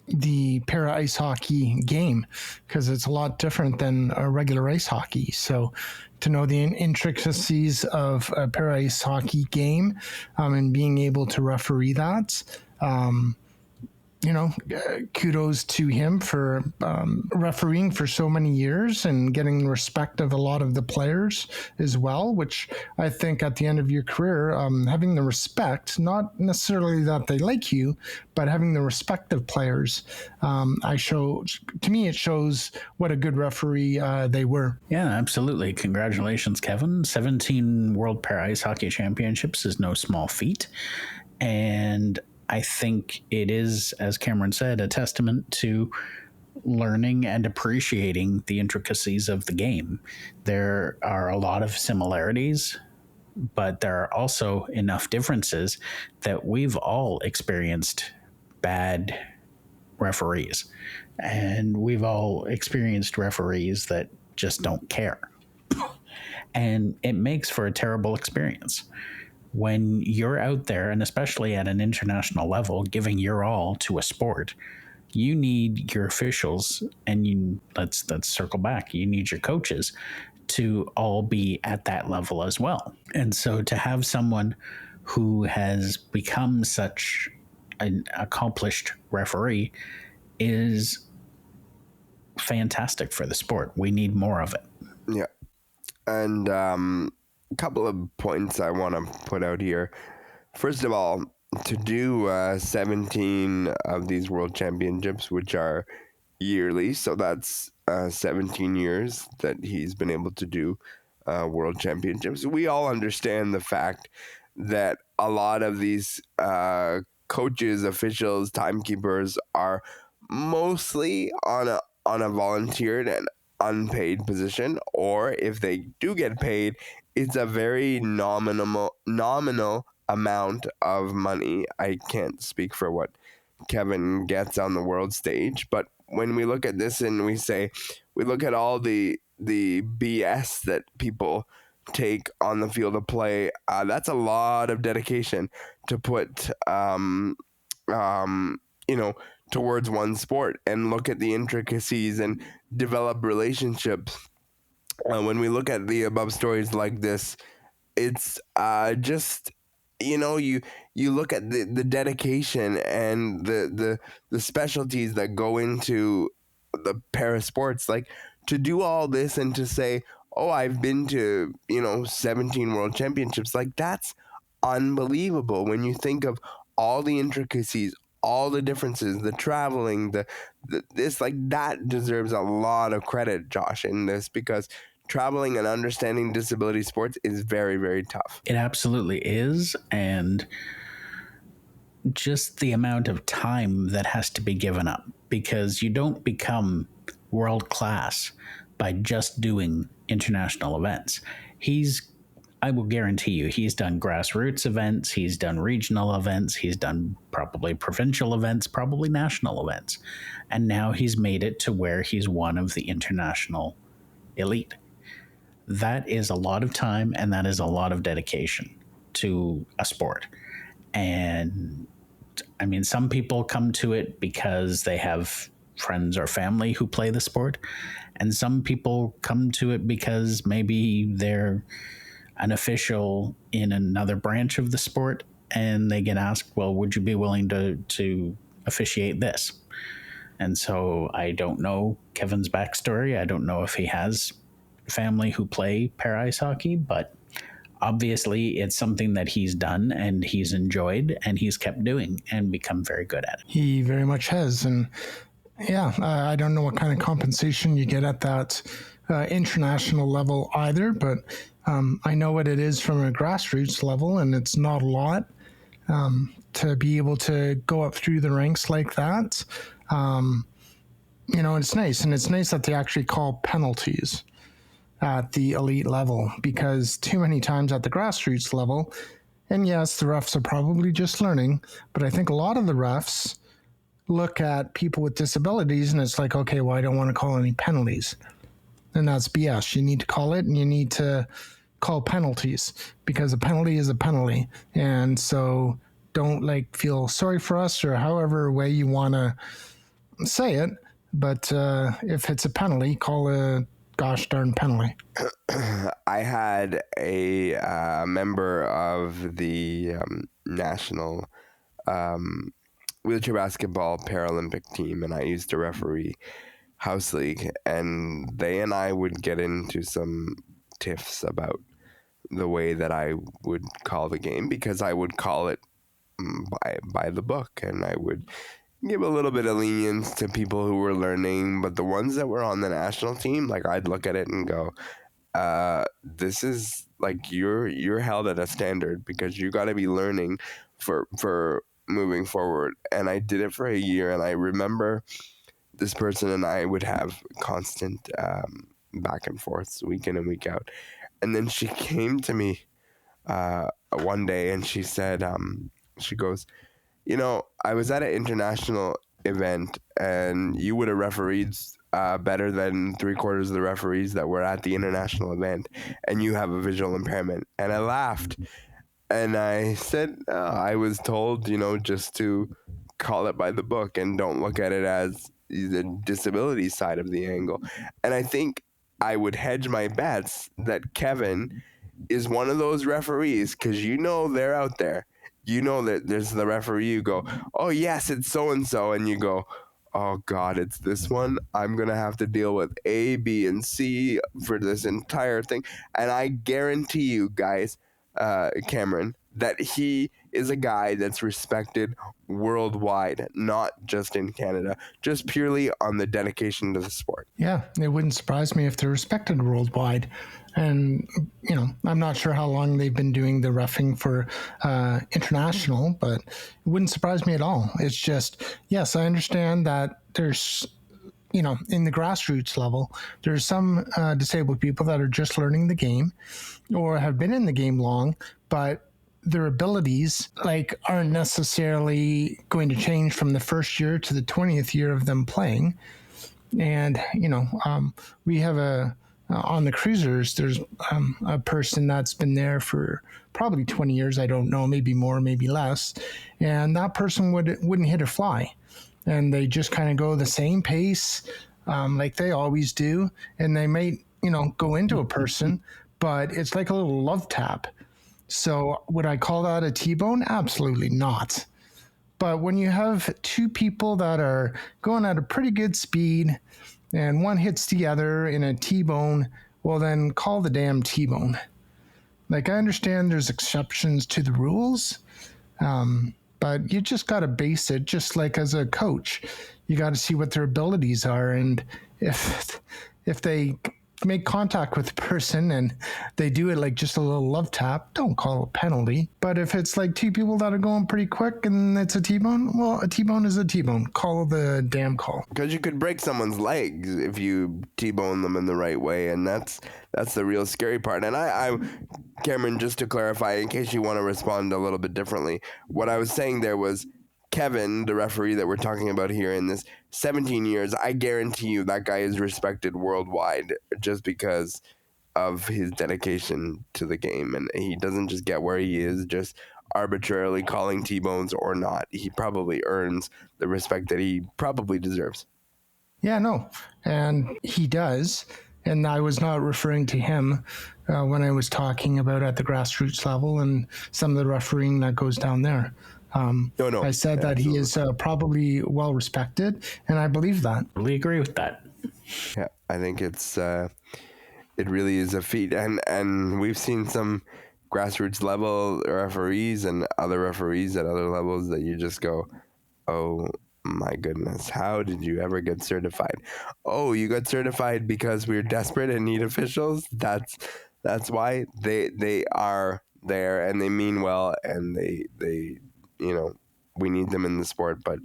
the para ice hockey game, because it's a lot different than a regular ice hockey. So to know the intricacies of a para ice hockey game and being able to referee that, kudos to him for refereeing for so many years and getting the respect of a lot of the players as well, which I think at the end of your career, having the respect, not necessarily that they like you, but having the respect of players, to me, it shows what a good referee they were. Yeah, absolutely. Congratulations, Kevin. 17 World Para Ice Hockey Championships is no small feat. And I think it is, as Cameron said, a testament to learning and appreciating the intricacies of the game. There are a lot of similarities, but there are also enough differences that we've all experienced bad referees. And we've all experienced referees that just don't care. And it makes for a terrible experience. When you're out there, and especially at an international level, giving your all to a sport, you need your officials, and let's circle back. You need your coaches to all be at that level as well. And so to have someone who has become such an accomplished referee is fantastic for the sport. We need more of it. Yeah. And a couple of points I want to put out here. First of all, to do 17 of these world championships, which are yearly, so that's 17 years that he's been able to do world championships. We all understand the fact that a lot of these coaches, officials, timekeepers are mostly on a volunteered and unpaid position, or if they do get paid, it's a very nominal amount of money. I can't speak for what Kevin gets on the world stage, but when we look at this and we look at all the BS that people take on the field of play, that's a lot of dedication to put, towards one sport, and look at the intricacies and develop relationships. When we look at the above stories like this, it's just, you look at the dedication and the specialties that go into the para sports, like to do all this and to say, oh, I've been to 17 world championships, like that's unbelievable when you think of all the intricacies, all the differences, the traveling, this, like, that deserves a lot of credit, Josh, in this, because traveling and understanding disability sports is very, very tough. It absolutely is. And just the amount of time that has to be given up, because you don't become world class by just doing international events. I will guarantee you, he's done grassroots events, he's done regional events, he's done probably provincial events, probably national events. And now he's made it to where he's one of the international elite. That is a lot of time, and that is a lot of dedication to a sport. And I mean, some people come to it because they have friends or family who play the sport, and some people come to it because maybe they're an official in another branch of the sport and they get asked, well, would you be willing to officiate this? And so I don't know Kevin's backstory. I don't know if he has family who play para ice hockey, but obviously it's something that he's done and he's enjoyed and he's kept doing and become very good at it. He very much has. And yeah, I don't know what kind of compensation you get at that international level either, but I know what it is from a grassroots level, and it's not a lot to be able to go up through the ranks like that. It's nice, and it's nice that they actually call penalties at the elite level, because too many times at the grassroots level, and yes, the refs are probably just learning, but I think a lot of the refs look at people with disabilities and it's like, okay, well, I don't want to call any penalties. And that's BS. You need to call it, and you need to call penalties, because a penalty is a penalty. And so don't feel sorry for us or however way you want to say it. But if it's a penalty, call a gosh darn penalty. I had a member of the national wheelchair basketball Paralympic team, and I used to referee House League, and they and I would get into some tiffs about the way that I would call the game, because I would call it by the book, and I would give a little bit of lenience to people who were learning, but the ones that were on the national team, I'd look at it and go, this is you're held at a standard, because you got to be learning for moving forward. And I did it for a year, and I remember this person and I would have constant back and forth week in and week out. And then she came to me one day and she said, she goes, I was at an international event and you would have refereed better than 3/4 of the referees that were at the international event, and you have a visual impairment. And I laughed and I said, I was told, just to call it by the book and don't look at it as the disability side of the angle. And I think I would hedge my bets that Kevin is one of those referees, because they're out there. That there's the referee, you go, oh yes, it's so-and-so, and you go, oh God, it's this one. I'm going to have to deal with A, B, and C for this entire thing. And I guarantee you guys, Cameron, that he is a guy that's respected worldwide, not just in Canada, just purely on the dedication to the sport. Yeah, it wouldn't surprise me if they're respected worldwide. And, I'm not sure how long they've been doing the reffing for international, but it wouldn't surprise me at all. It's just, yes, I understand that there's, in the grassroots level, there's some disabled people that are just learning the game or have been in the game long, but their abilities aren't necessarily going to change from the first year to the 20th year of them playing. And, we have on the cruisers, there's a person that's been there for probably 20 years. I don't know, maybe more, maybe less. And that person wouldn't hit or fly. And they just kind of go the same pace like they always do. And they might, go into a person, but it's like a little love tap. So would I call that a T-bone? Absolutely not. But when you have two people that are going at a pretty good speed and one hits the other in a T-bone, well, then call the damn T-bone. I understand there's exceptions to the rules, but you just got to base it just like as a coach. You got to see what their abilities are. And if they make contact with the person and they do it just a little love tap, don't call it a penalty. But if it's two people that are going pretty quick and it's a T-bone, well, a T-bone is a T-bone. Call the damn call. Because you could break someone's legs if you T-bone them in the right way, and that's the real scary part. And I Cameron, just to clarify, in case you want to respond a little bit differently, what I was saying there was Kevin, the referee that we're talking about here, in this 17 years, I guarantee you that guy is respected worldwide just because of his dedication to the game. And he doesn't just get where he is just arbitrarily calling T-bones or not. He probably earns the respect that he probably deserves. Yeah, no. And he does. And I was not referring to him when I was talking about at the grassroots level and some of the refereeing that goes down there. No. I said that he is probably well respected, and I believe that. Really agree with that. Yeah, I think it really is a feat, and we've seen some grassroots level referees and other referees at other levels that you just go, oh my goodness, how did you ever get certified? Oh, you got certified because we're desperate and need officials. That's why they are there, and they mean well, and they we need them in the sport, but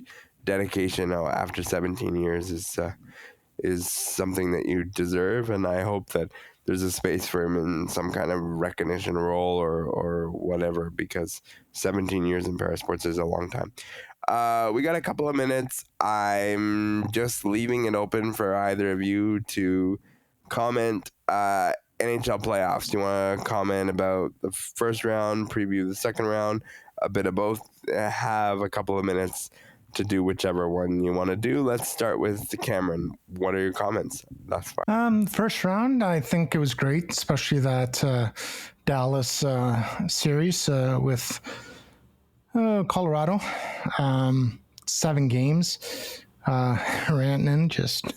dedication after 17 years is something that you deserve, and I hope that there's a space for him in some kind of recognition role or whatever, because 17 years in parasports is a long time. We got a couple of minutes. I'm just leaving it open for either of you to comment. NHL playoffs. Do you want to comment about the first round, preview the second round, a bit of both? Have a couple of minutes to do whichever one you want to do. Let's start with Cameron. What are your comments thus far? First round, I think it was great, especially that Dallas series with Colorado. 7 games. Rantanen just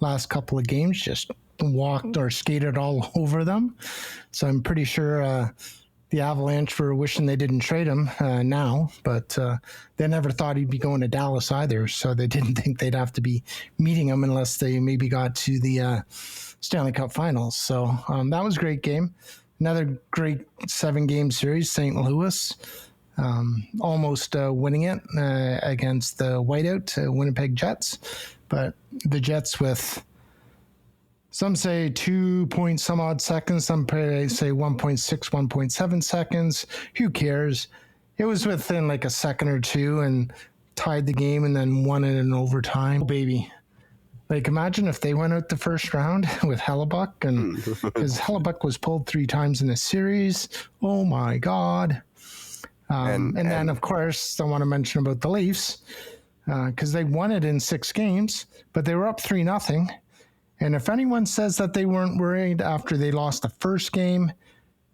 last couple of games just walked or skated all over them. So I'm pretty sure the Avalanche were wishing they didn't trade him now, but they never thought he'd be going to Dallas either. So they didn't think they'd have to be meeting him unless they maybe got to the Stanley Cup Finals. So that was a great game. Another great 7-game series, St. Louis. Almost winning it against the whiteout Winnipeg Jets. But the Jets with... Some say 2 point some odd seconds. Some say 1.6, 1.7 seconds. Who cares? It was within a second or two and tied the game and then won it in overtime. Oh, baby. Imagine if they went out the first round with Hellebuck, and because Hellebuck was pulled 3 times in the series. Oh, my God. And then, of course, I want to mention about the Leafs because they won it in 6 games, but they were up 3-0. And if anyone says that they weren't worried after they lost the first game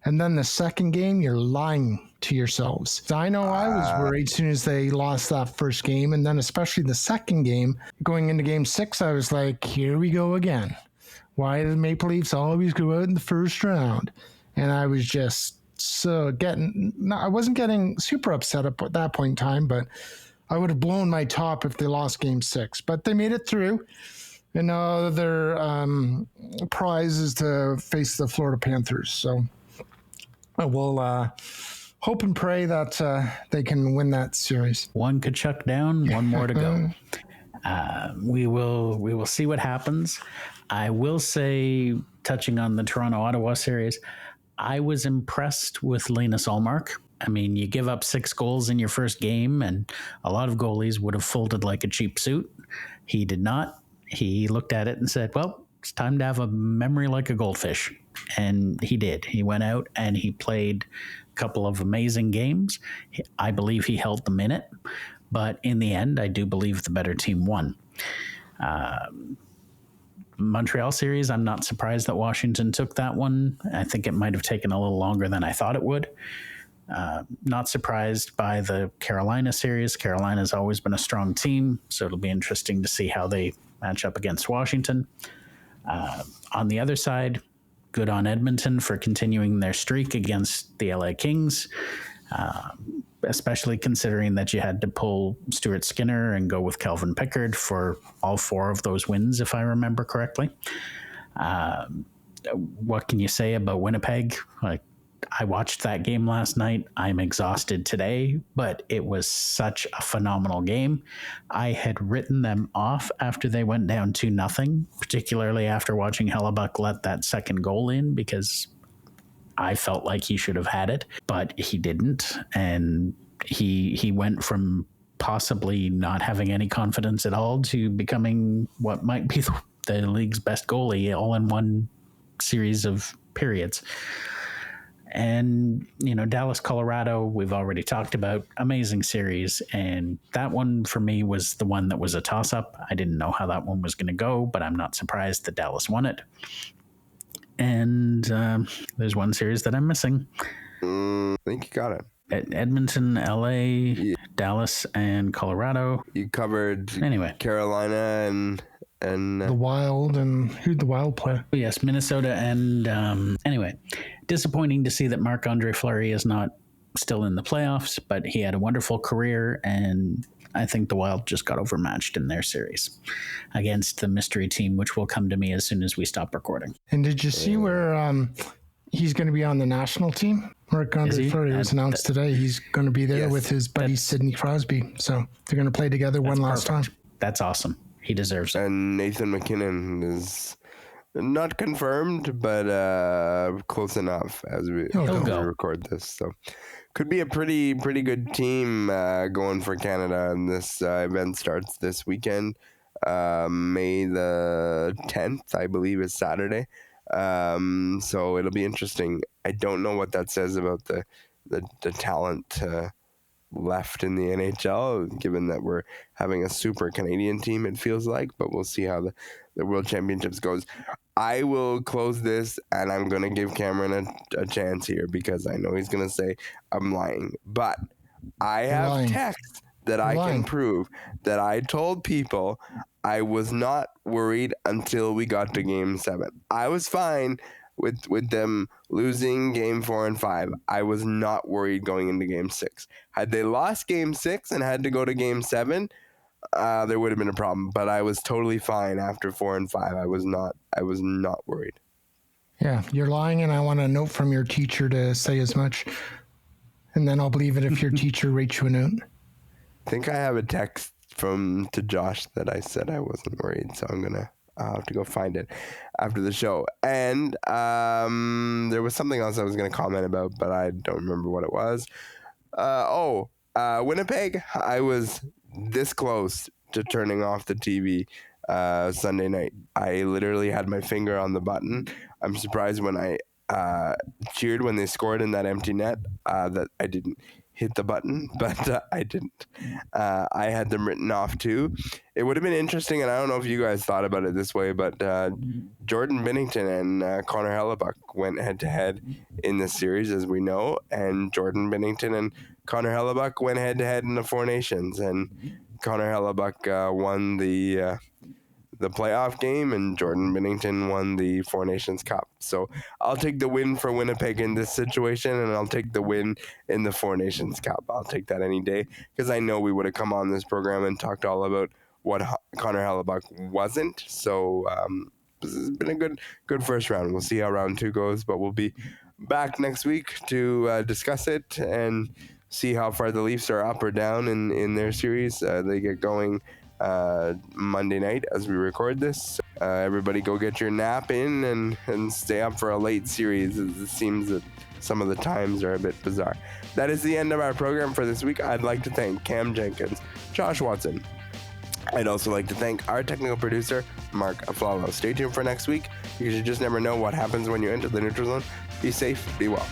and then the second game, you're lying to yourselves. I know I was worried as soon as they lost that first game, and then especially the second game. Going into Game 6, I was like, here we go again. Why do the Maple Leafs always go out in the first round? And I was just I wasn't getting super upset at that point in time, but I would have blown my top if they lost Game 6. But they made it through. And now their prize is to face the Florida Panthers. So we'll hope and pray that they can win that series. One Kachuk down, one more to go. We will see what happens. I will say, touching on the Toronto-Ottawa series, I was impressed with Linus Ullmark. I mean, you give up 6 goals in your first game, and a lot of goalies would have folded like a cheap suit. He did not. He looked at it and said, well, it's time to have a memory like a goldfish. And he did. He went out and he played a couple of amazing games. I believe he held them in it. But in the end, I do believe the better team won. Montreal series, I'm not surprised that Washington took that one. I think it might have taken a little longer than I thought it would. Not surprised by the Carolina series. Carolina's always been a strong team, so it'll be interesting to see how they match up against Washington. On the other side, good on Edmonton for continuing their streak against the LA Kings, especially considering that you had to pull Stuart Skinner and go with Calvin Pickard for all 4 of those wins, if I remember correctly. What can you say about Winnipeg? I watched that game last night. I'm exhausted today, but it was such a phenomenal game. I had written them off after they went down 2-0, particularly after watching Hellebuck let that second goal in, because I felt like he should have had it, but he didn't. And he went from possibly not having any confidence at all to becoming what might be the league's best goalie all in one series of periods. And, Dallas, Colorado, we've already talked about. Amazing series. And that one for me was the one that was a toss-up. I didn't know how that one was going to go, but I'm not surprised that Dallas won it. And there's one series that I'm missing. I think you got it. Edmonton, LA, Dallas, and Colorado. You covered anyway. Carolina and the Wild, and who'd the Wild play? Yes, Minnesota, and anyway, disappointing to see that Marc-Andre Fleury is not still in the playoffs, but he had a wonderful career, and I think the Wild just got overmatched in their series against the mystery team, which will come to me as soon as we stop recording. And did you see where he's going to be on the national team? Marc-Andre Fleury was announced today. He's going to be there with his buddy Sidney Crosby. So they're going to play together one last time. That's awesome. He deserves it. And Nathan McKinnon is not confirmed, but close enough as we record this. So could be a pretty good team going for Canada. And this event starts this weekend. May the 10th, I believe, is Saturday. So it'll be interesting. I don't know what that says about the talent left in the NHL, given that we're having a super Canadian team, it feels like, but we'll see how the World Championships goes. I will close this, and I'm going to give Cameron a chance here, because I know he's going to say I'm lying, but I have text that I can prove that I told people I was not worried until we got to Game 7. I was fine with them losing Game 4 and 5. I was not worried going into Game 6. Had they lost Game 6 and had to go to Game 7, there would have been a problem. But I was totally fine after 4 and 5. I was not worried. Yeah, you're lying, and I want a note from your teacher to say as much. And then I'll believe it if your teacher rates you a note. I think I have a text to Josh that I said I wasn't worried, so I'll have to go find it after the show. And there was something else I was going to comment about, but I don't remember what it was. Winnipeg, I was this close to turning off the TV Sunday night. I literally had my finger on the button. I'm surprised when I cheered when they scored in that empty net that I didn't hit the button, but I didn't. I had them written off too. It would have been interesting, and I don't know if you guys thought about it this way, but Jordan Binnington and Connor Hellebuck went head-to-head in this series, as we know, and Jordan Binnington and Connor Hellebuck went head-to-head in the Four Nations, and Connor Hellebuck won the playoff game, and Jordan Binnington won the Four Nations Cup. So I'll take the win for Winnipeg in this situation, and I'll take the win in the Four Nations Cup. I'll take that any day, because I know we would have come on this program and talked all about what Connor Hellebuck wasn't. So this has been a good first round. We'll see how round 2 goes, but we'll be back next week to discuss it and see how far the Leafs are up or down in their series. They get going Monday night as we record this. Everybody go get your nap in and stay up for a late series. It seems that some of the times are a bit bizarre. That is the end of our program for this week. I'd like to thank Cam Jenkins, Josh Watson. I'd also like to thank our technical producer, Mark Aflalo. Stay tuned for next week, because you just never know what happens when you enter the neutral zone. Be safe, be well.